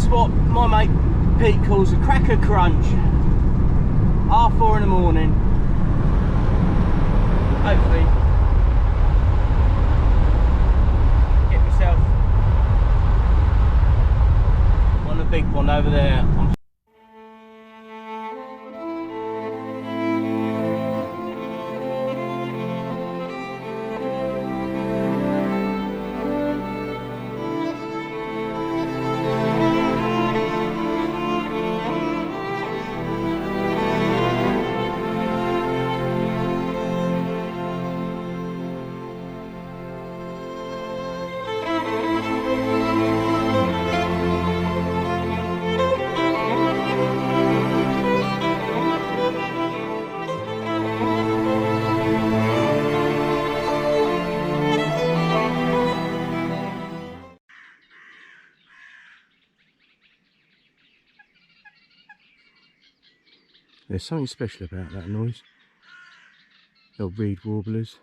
That's what my mate Pete calls a cracker crunch. 4:30 in the morning. Hopefully get myself on a big one over there. There's something special about that noise. The reed warblers,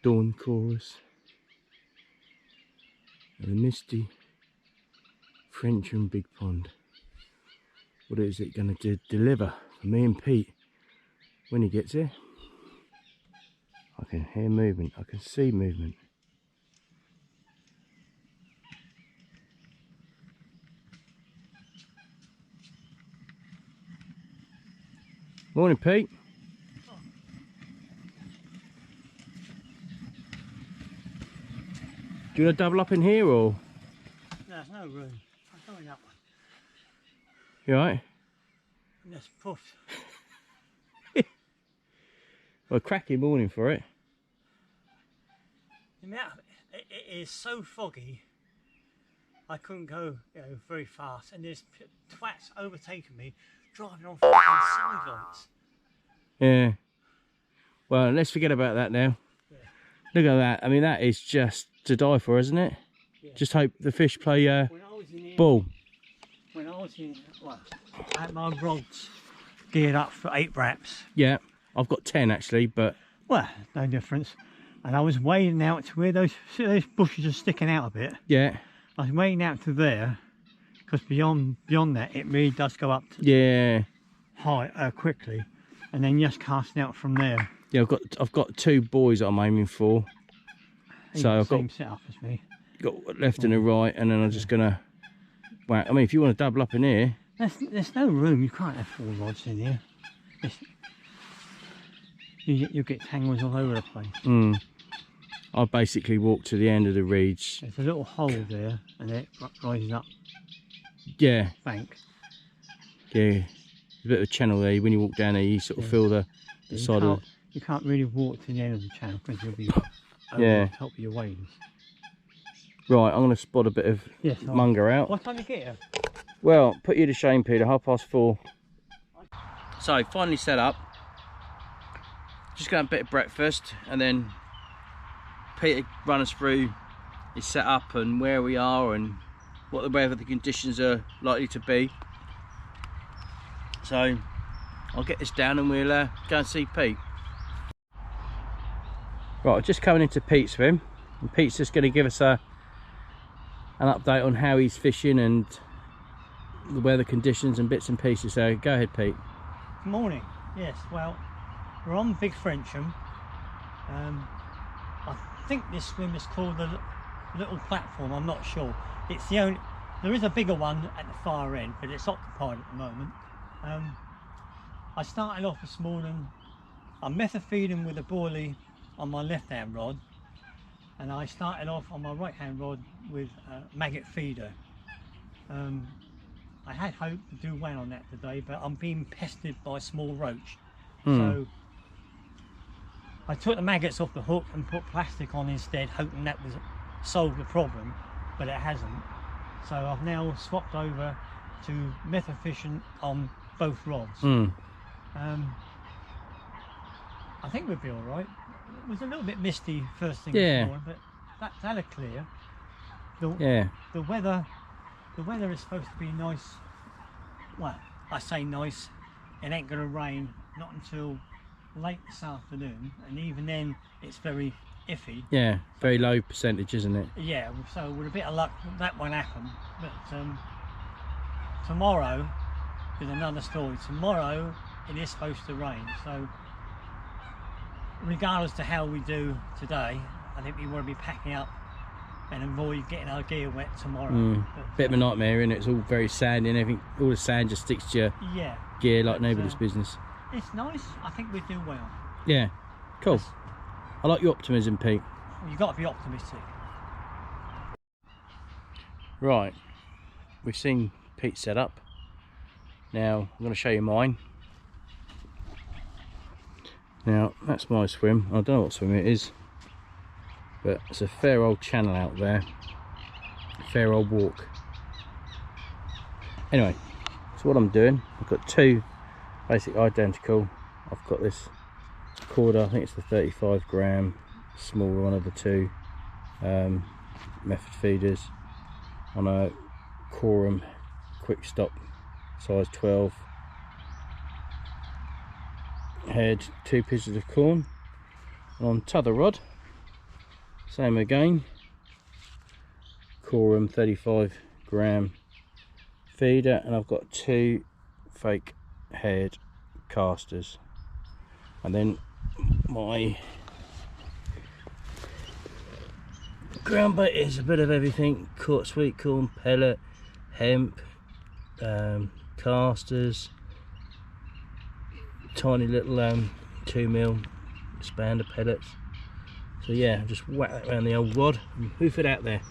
dawn chorus, and the misty Frensham big pond. What is it going to deliver for me and Pete when he gets here? I can hear movement, I can see movement. Morning, Pete. Do you want to double up in here or? No, there's no room. I'm going up one. You alright? That's puffed. Well, cracking morning for it. It is so foggy. I couldn't go, very fast, and there's twats overtaking me, driving on fucking side lights. Yeah. Well, let's forget about that now. Yeah. Look at that. I mean, that is just to die for, isn't it? Yeah. Just hope the fish play ball. When I was in, well, I had my rods geared up for 8 wraps. Yeah, I've got 10 actually, but well, no difference. And I was wading out to where those bushes are sticking out a bit. Yeah. I was wading out to there because beyond that it really does go up to high quickly, and then just casting out from there. Yeah, I've got 2 buoys that I'm aiming for. So I've got same setup as me. Got left and a right, and then I'm just gonna whack. I mean, if you want to double up in here, there's no room. You can't have 4 rods in here. You'll get tangles all over the place. I basically walk to the end of the reeds. There's a little hole there, and it rises up. Yeah. Bank. Yeah. There's a bit of a channel there. When you walk down there, you sort of feel the side of. You can't really walk to the end of the channel because you'll be over the top of your waders. Right, I'm going to spot a bit of munger out. What time you get here? Well, put you to shame, Peter. 4:30. So finally set up. Just got a bit of breakfast, and then Peter run us through his setup and where we are and what the weather conditions are likely to be. So I'll get this down and we'll go and see Pete. Right, just coming into Pete's swim, and Pete's just going to give us an update on how he's fishing and the weather conditions and bits and pieces. So go ahead, Pete. Good morning. Yes, well, we're on Big Frensham. I think this swim is called the Little Platform. I'm not sure. It's the only. There is a bigger one at the far end, but it's occupied at the moment. I started off this morning. I'm method feeding with a boilie on my left hand rod, and I started off on my right hand rod with a maggot feeder. I had hoped to do well on that today, but I'm being pestered by small roach. So I took the maggots off the hook and put plastic on instead, hoping that would solve the problem, but it hasn't. So I've now swapped over to method fishing on both rods. I think we'll be all right. It was a little bit misty first thing this morning, but that'll clear. The weather is supposed to be nice. Well, I say nice. It ain't gonna rain not until late this afternoon, and even then it's very iffy. Yeah, very low percentage, isn't it? Yeah, so with a bit of luck that won't happen. But tomorrow is another story. Tomorrow it is supposed to rain, so regardless to how we do today, I think we want to be packing up and avoid getting our gear wet tomorrow. But, bit of a nightmare, and it's all very sandy and everything. All the sand just sticks to your gear like nobody's business. It's nice. I think we do well. Yeah, cool. I like your optimism, Pete. You've got to be optimistic. Right, we've seen Pete set up. Now I'm going to show you mine. Now that's my swim. I don't know what swim it is, but it's a fair old channel out there, a fair old walk. Anyway, so what I'm doing, I've got two basically identical. I've got this quarter, I think it's the 35 gram, smaller one of the two method feeders on a quorum quick stop size 12 head, 2 pieces of corn, and on t'other rod same again, quorum 35 gram feeder, and I've got 2 fake head casters, and then my ground bait is a bit of everything: caught sweet corn, pellet, hemp, casters, tiny little 2mm expander pellets. So yeah, just whack that around the old rod and hoof it out there.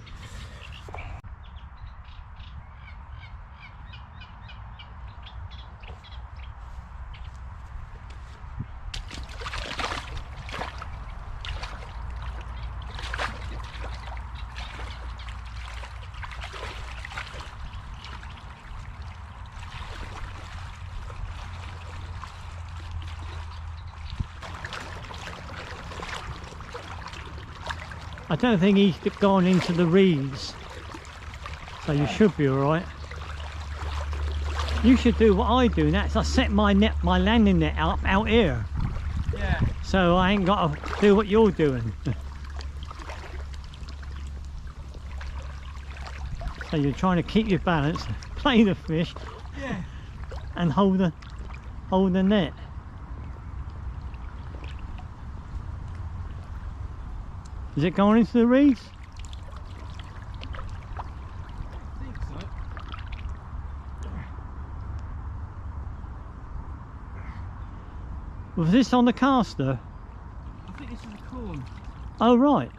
I don't think he's gone into the reeds, so you should be all right. You should do what I do, and that's I set my landing net out here. Yeah. So I ain't got to do what you're doing. So you're trying to keep your balance, play the fish, and hold the net. Is it going into the reeds? I think so. Was this on the caster? I think this is a corn. Oh right.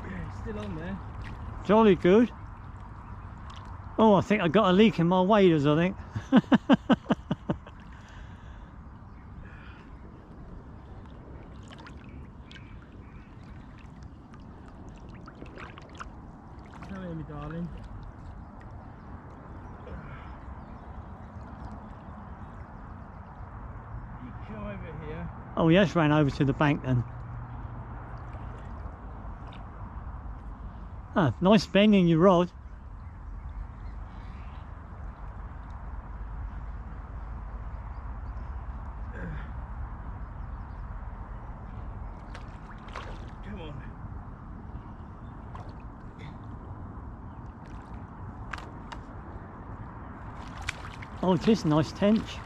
Yeah, it's still on there. Jolly good. Oh, I think I got a leak in my waders, I think. Come here, my darling. You come over here. Oh, he has ran over to the bank then. Ah, nice bend in your rod. Come on. Oh, it is nice tench.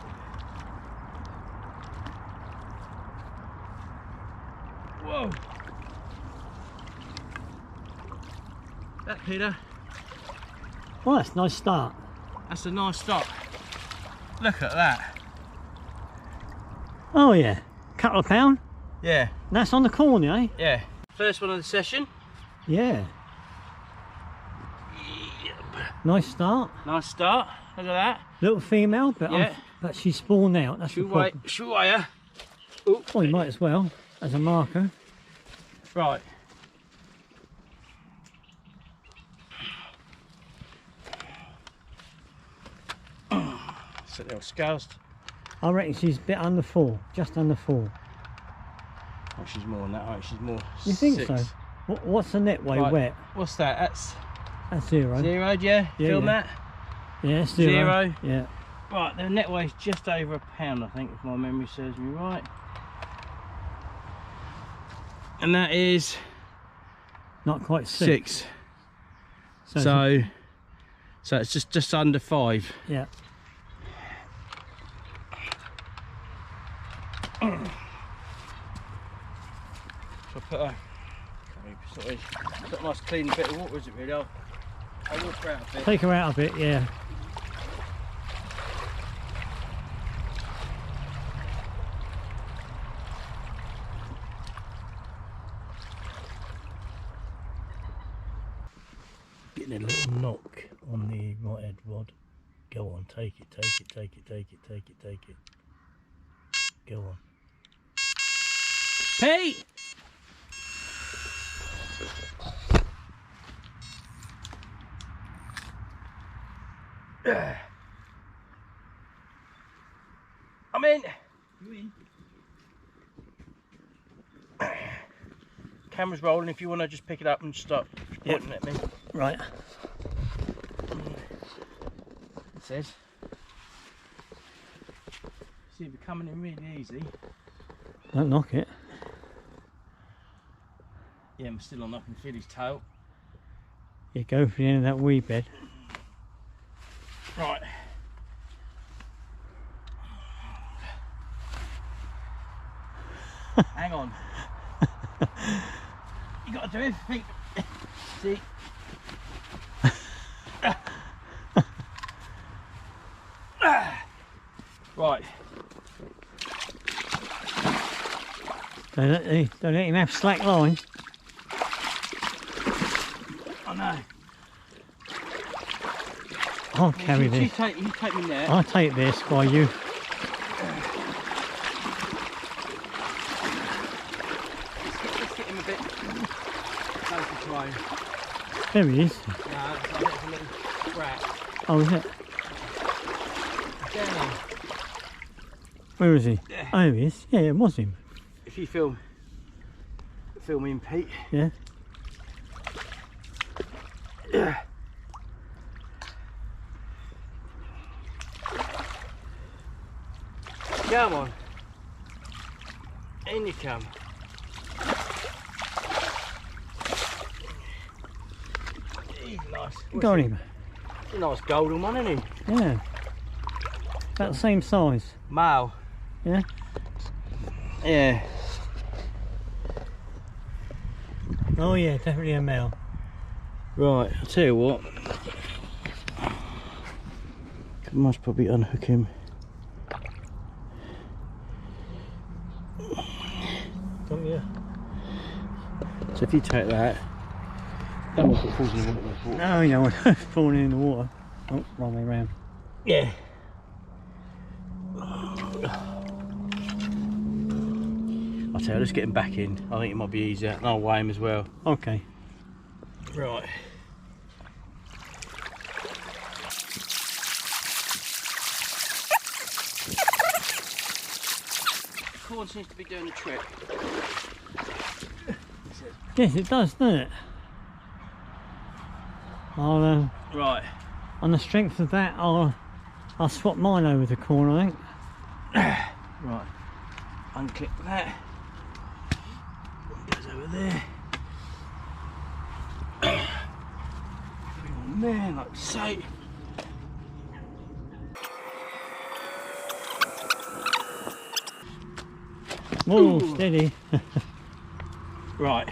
Whoa. That, Peter. Well, that's a nice start. That's a nice stop. Look at that. Oh yeah, couple of pound. Yeah. That's on the corner, eh? Yeah. First one of the session. Yeah. Nice start. Nice start. Look at that. Little female, but Yeah. but she's spawned out. That's the problem. Should I? Oh. Well, you might as well as a marker. Right. Set the old scales. I reckon she's a bit under 4, just under 4. Oh, she's more than that, right? She's more. You think 6. so? What's the net weight Right. wet? What's that? That's That's 0. 0, yeah? Yeah, Film yeah. that? Yeah, 0. 0. Yeah. Right, the net weigh's just over a pound, I think, if my memory serves me right. And that is not quite 6. So it's just under 5. Yeah. So I put a nice clean bit of water, is it really? I'll walk her out a bit. Take her out a bit, yeah. Getting a little knock on the right head rod. Go on, take it. Go on. Pete! I'm in. You in? Camera's rolling. If you want to just pick it up and start pointing at me. Right. It says. See, if you're coming in really easy. Don't knock it. Yeah, I'm still on. I can feel his tail. You go for the end of that wee bed. Right. Hang on. You got to do everything. See? Right. Don't let him have slack line. I know. I'll carry this. You take me there. I'll take this while you. Let's get him a bit closer to home. There he is. No, I think it's a little scratch. Oh, is it? Down. Where is he? Yeah. Oh, there he is. Yeah, it was him. If you film me and Pete. Yeah. Yeah. Come on. In you come. He's nice. Got him. He's a nice golden one, isn't he? Yeah. About the same size. Male. Yeah. Yeah. Oh yeah, definitely a male. Right, I'll tell you what. I must probably unhook him. Don't you? So if you take that, that one falls in the water. No, you know, falling in the water. Oh, wrong way round. Yeah. I'll tell you, let's get him back in. I think it might be easier. And I'll weigh him as well. Okay. Right. The corn seems to be doing the trick. Yes, it does, doesn't it? I'll Right. on the strength of that, I'll swap mine over the corn, I think. Right. Unclip that. Goes over there. Put it on there, like so. Whoa, Ooh. steady. Right.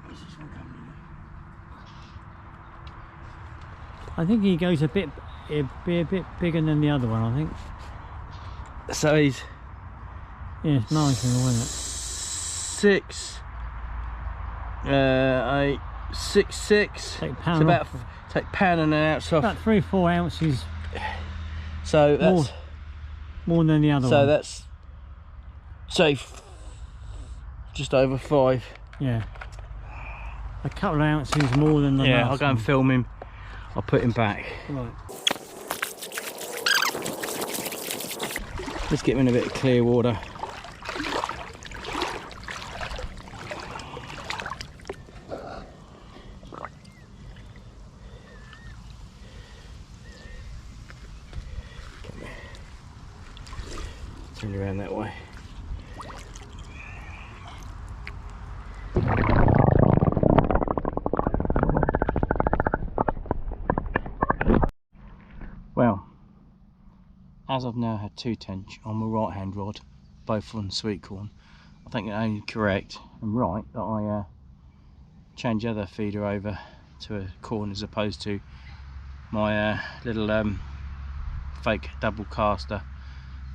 Where's this one coming in? I think he goes it'd be a bit bigger than the other one, I think. So he's Yeah, it's nice, isn't it? 6, 8, 6, 6. Take a It's pound about off. take pound and an ounce off. About 3 or 4 ounces So that's more than the other one. so that's say just over 5. Yeah. A couple of ounces more than the Yeah, last I'll go and one. film him. I'll put him back. Right. Let's get him in a bit of clear water. Turn around that way. Well, as I've now had 2 tench on my right hand rod, both on sweet corn, I think it's only correct and right that I change the other feeder over to a corn as opposed to my little fake double caster.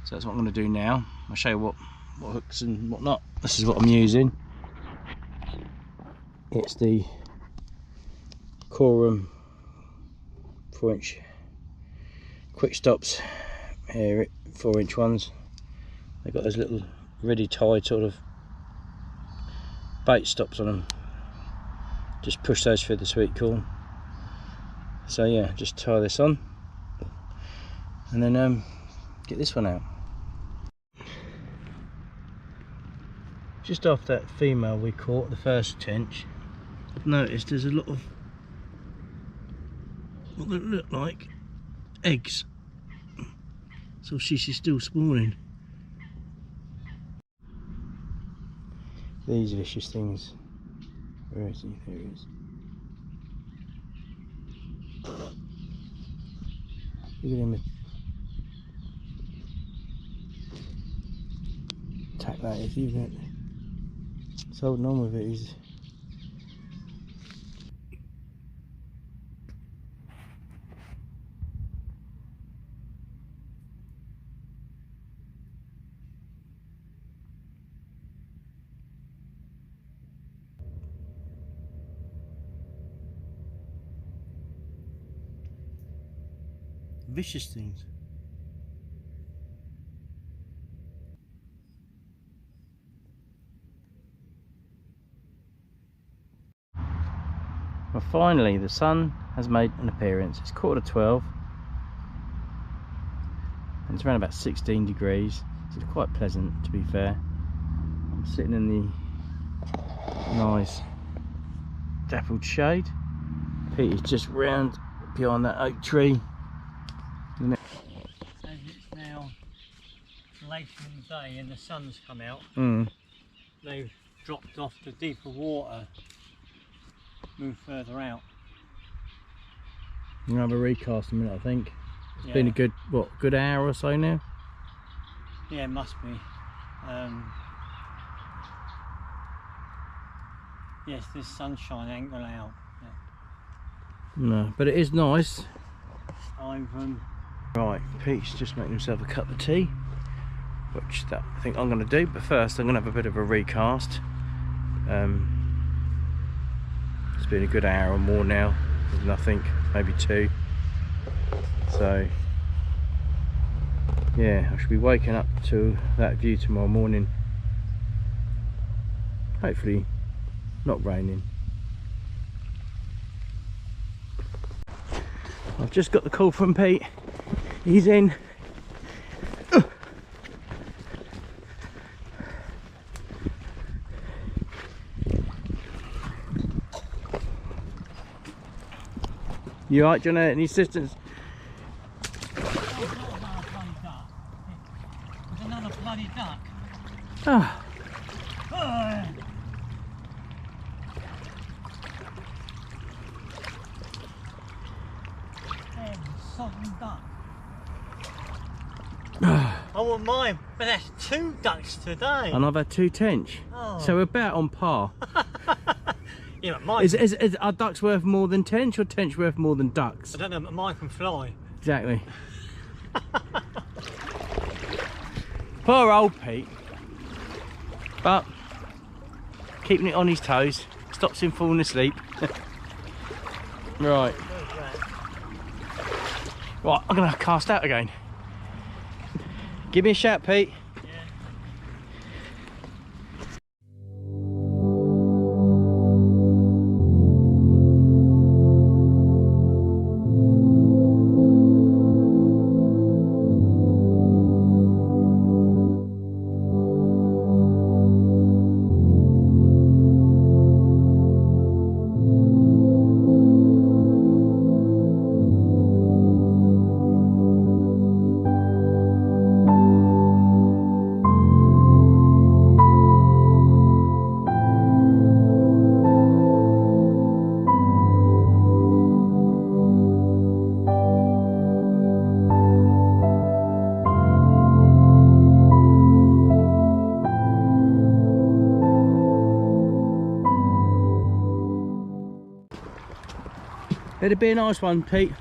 So that's what I'm going to do now. I'll show you what hooks and what not. This is what I'm using. It's the Corum 4-inch quick stops here, 4-inch ones. They've got those little ready tied sort of bait stops on them. Just push those through the sweet corn. So yeah, just tie this on and then get this one out. Just off that female we caught, the first tench, I've noticed there's a lot of what they look like eggs. So she's still spawning. These vicious things. Where is he? There he is. Look at him attack that, isn't it? It's holding on with it. He's vicious things. Well, finally the sun has made an appearance. It's 11:45 and it's around about 16 degrees, so it's quite pleasant to be fair. I'm sitting in the nice dappled shade. Pete is just round behind that oak tree. As it's now later in the day and the sun's come out, they've dropped off to deeper water, move further out. I'm gonna have a recast in a minute, I think. It's been a good, what, good hour or so now? Yeah, it must be. Yes, this sunshine ain't gonna help. Yeah. No, but it is nice. I've Right, Pete's just making himself a cup of tea, which I think I'm going to do, but first I'm going to have a bit of a recast. It's been a good hour or more now, and I think maybe 2. So yeah, I should be waking up to that view tomorrow morning. Hopefully not raining. I've just got the call from Pete. He's in. You alright, do you want any assistance? There's another bloody duck. Ah. Duck. I want mine, but that's 2 ducks today. And I've had 2 tench. Oh. So we're about on par. Yeah, but mine. Is are ducks worth more than tench or tench worth more than ducks? I don't know, but mine can fly. Exactly. Poor old Pete. But keeping it on his toes stops him falling asleep. Right. Right, I'm gonna cast out again. Give me a shout, Pete. It'd be a nice one, Pete.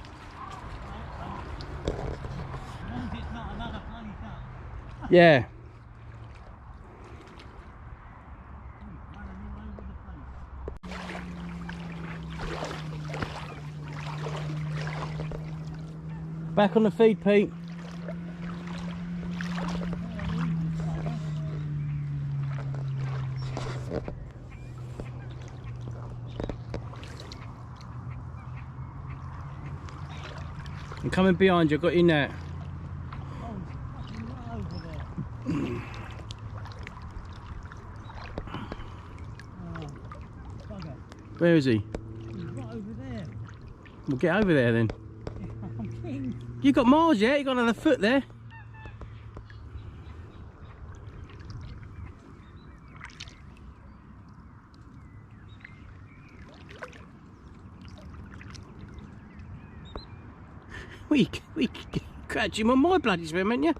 As long as it's not another bloody duck. Yeah. Running all over the place. Back on the feed, Pete. I'm coming behind you, got your net. Oh, he's fucking right over there. Oh, bugger. Where is he? He's right over there. We'll get over there then. I'm king. You got miles yet? You got another foot there. We catch him on my bloody swim, ain't you?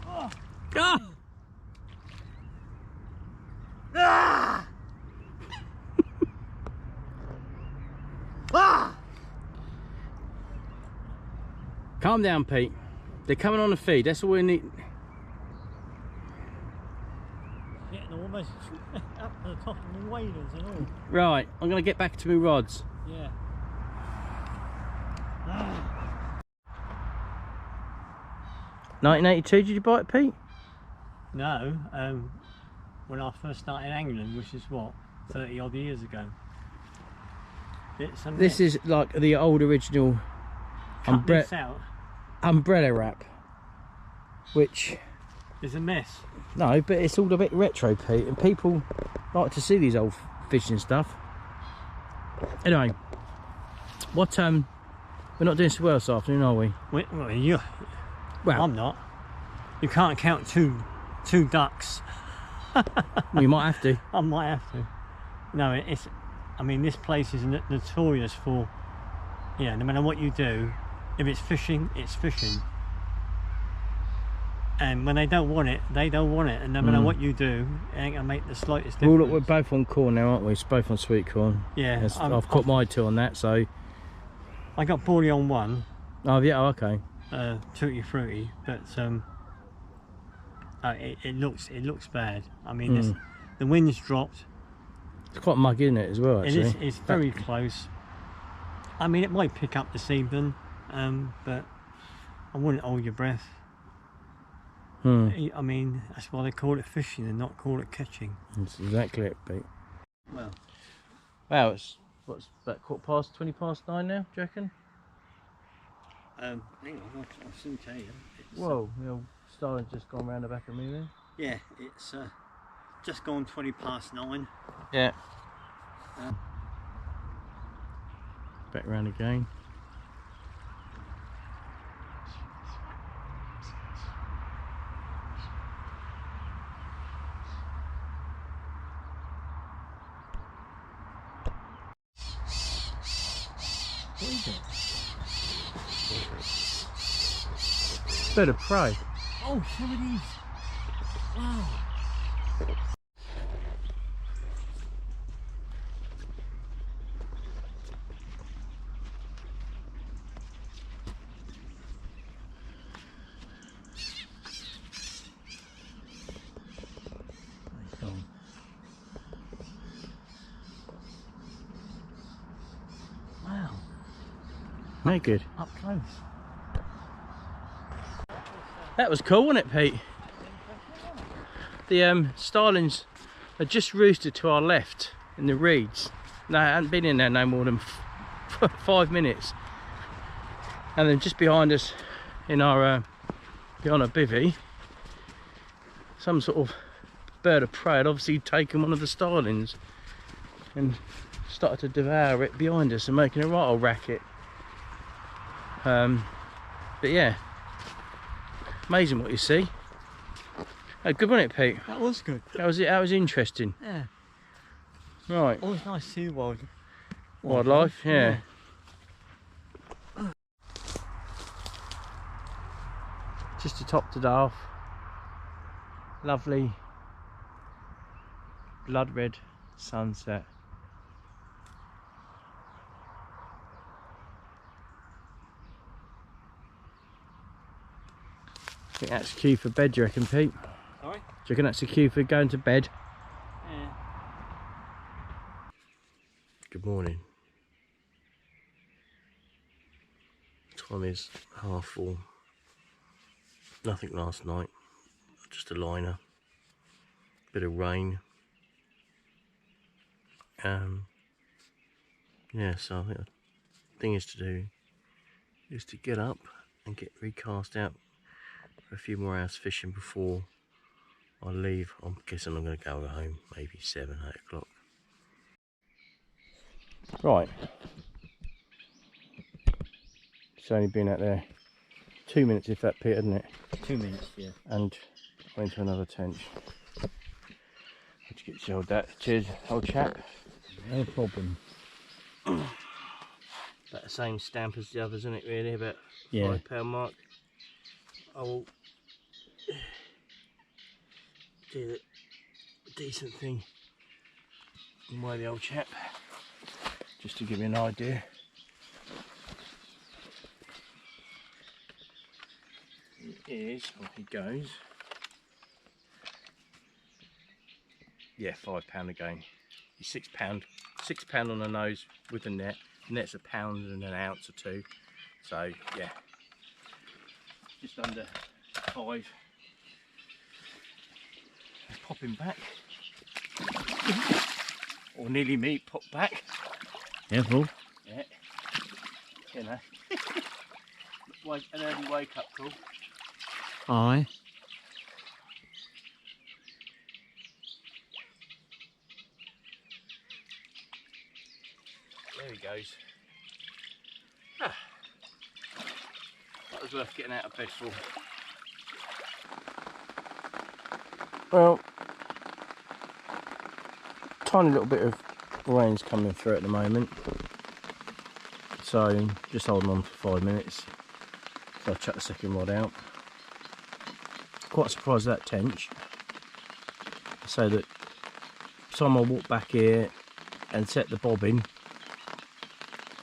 Oh. Ah! Ah! Ah! Calm down, Pete. They're coming on the feed. That's all we need. Getting almost up to the top of the waders and all. Right, I'm going to get back to my rods. Yeah. Ah. 1982, did you buy it, Pete? No, when I first started angling, which is what, 30 odd years ago. It's a This mess. is like the old original Cut this out. umbrella wrap, which, It's a mess. no, but it's all a bit retro, Pete, and people like to see these old fishing stuff. Anyway, what we're not doing so well this afternoon, are we? Well, Well, I'm not. You can't count two ducks. we might have to. I might have to. No, it's. I mean, this place is notorious for. Yeah, no matter what you do, if it's fishing, it's fishing. And when they don't want it, they don't want it. And no matter what you do, it ain't gonna make the slightest Well, difference. look, we're both on corn now, aren't we? It's both on sweet corn. Yeah, Yes, I've caught my two on that, so. I got Bawley on one, Oh yeah, okay. tutti frutti, but it looks bad. I mean, the wind's dropped. It's quite muggy, isn't it, as well? Actually, It's very close. I mean, it might pick up this evening, but I wouldn't hold your breath. I mean, that's why they call it fishing and not call it catching. That's exactly it, Pete. Well, Wow, it's what's about 9:15 now? Do you reckon? hang on, I'll soon tell you. Whoa, you know, Starling's just gone round the back of me there. Yeah, it's just gone 9:20. Yeah. Back round again. What is it? Bird of prey. Oh, so it is. Wow. Wow. Very good. Up close. That was cool, wasn't it, Pete? The starlings are just roosted to our left in the reeds. No, I hadn't been in there no more than 5 minutes. And then just behind us in our behind our bivvy, some sort of bird of prey had obviously taken one of the starlings and started to devour it behind us and making a right old racket. But yeah, amazing what you see. Oh, good, wasn't it, Pete? That was good. That was it. That was interesting. Yeah. Right. Always nice to see Wildlife, yeah. Just to top it off, lovely blood red sunset. I think that's cue for bed, do you reckon, Pete? Sorry? Do you reckon that's a cue for going to bed? Yeah. Good morning. Time is 4:30. Nothing last night, just a liner. Bit of rain. Yeah, so I think the thing is to do is to get up and get recast out for a few more hours fishing before I leave. I'm guessing I'm going to go home maybe 7, 8 o'clock. Right. It's only been out there 2 minutes if that, Peter, isn't it? 2 minutes, yeah. And went to another tench. Let's get you hold that. Cheers, old chap. No problem. About the same stamp as the others, isn't it, really? About Yeah. £5 mark. I will do the decent thing and weigh the old chap, just to give you an idea. It is, off he goes. Yeah, £5 again. He's £6. £6 on the nose with the net. The net's a pound and an ounce or two. So yeah, just under 5. Pop him back. Or nearly me pop back. Careful. Yeah. You know. An early wake up call. Aye. There he goes. Ah, that was worth getting out of bed for. Well, tiny little bit of rain's coming through at the moment, so just holding on for 5 minutes. So I'll chuck the second rod out. Quite surprised at that tench. So that time I walked back here and set the bobbin,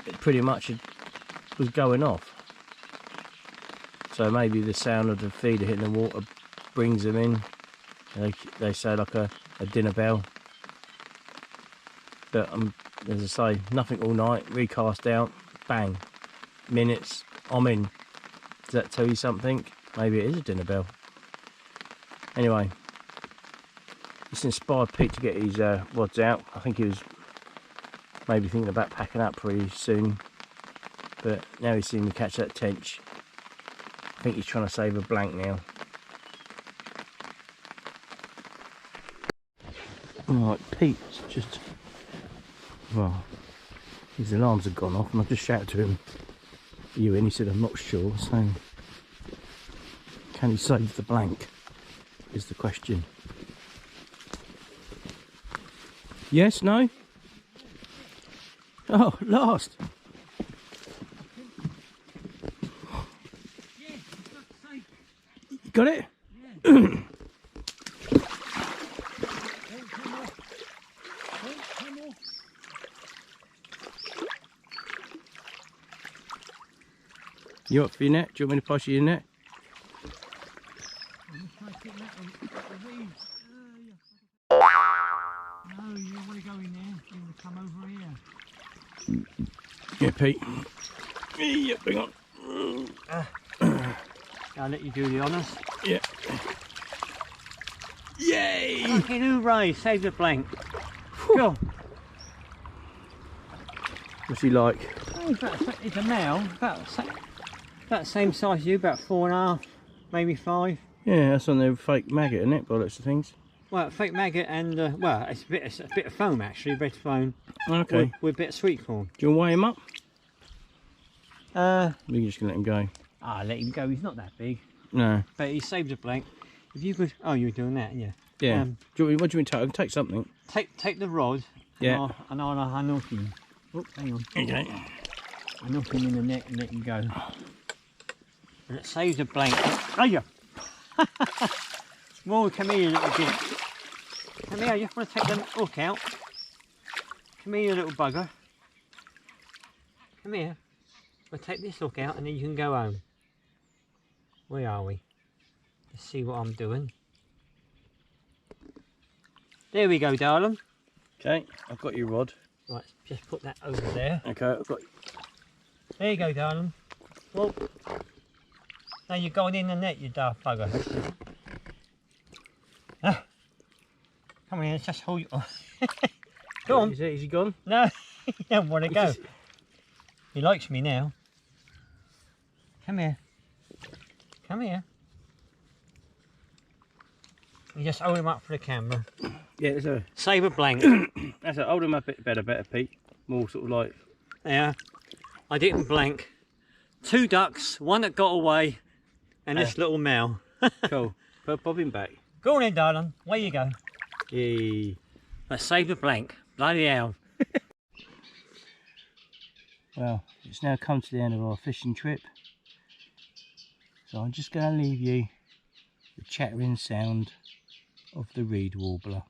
it pretty much was going off. So maybe the sound of the feeder hitting the water brings them in. They say like a dinner bell. But as I say, nothing all night, recast out, bang, minutes, I'm in. Does that tell you something? Maybe it is a dinner bell. Anyway, this inspired Pete to get his rods out. I think he was maybe thinking about packing up pretty soon, but now he's seen me catch that tench. I think he's trying to save a blank now. Alright, Pete's just, well, his alarms have gone off and I just shouted to him, "Are you in?" He said, "I'm not sure." So, can he save the blank is the question. Yes, no? Oh, last. You got it? Yeah. You up for your net? Do you want me to pass you your net? No, you don't want to go in there. You want to come over here. Yeah, Pete. Yeah, hang on. I'll let you do the honours. Yeah. Yay! Fucking hooray, save the blank. Go. What's he like? Oh, it's a male, about the same size as you, about 4.5, maybe 5. Yeah, that's on the fake maggot, isn't it? By lots of things. Well, fake maggot and, well, it's a bit of foam actually, red foam. Okay. With a bit of sweet corn. Do you want to weigh him up? We're just going to let him go. I'll let him go, he's not that big. No. But he saved a blank. If you could, oh, you were doing that, yeah. Yeah. What do you mean take? I can take something. Take the rod Yeah. And I'll unhook him. Oh, hang on. Okay. Unhook him in the neck and let him go. And it saves a blanket. Oh yeah. Well, come here, you little git. Come here, I just want to take the hook out. Come here, you little bugger. Come here. We'll take this hook out and then you can go home. Where are we? Let's see what I'm doing. There we go, darling. Okay, I've got your rod. Right, just put that over there. Okay, I've got. There you go, darling. Well, now you're going in the net, you daft bugger. Ah. Come on, let's just hold you. Go on. Is he gone? No, he don't want to go. He likes me now. Come here. Come here. You just hold him up for the camera. Yeah, there's a. Save a blank. That's a. Hold him up a bit better, Pete. More sort of like. Yeah. I didn't blank. 2 ducks, one that got away, and this little male. Cool. Pop him back. Go on in, darling. Away you go. Yay. Let's save the blank. Bloody hell. Well, it's now come to the end of our fishing trip. So I'm just going to leave you the chattering sound of the reed warbler.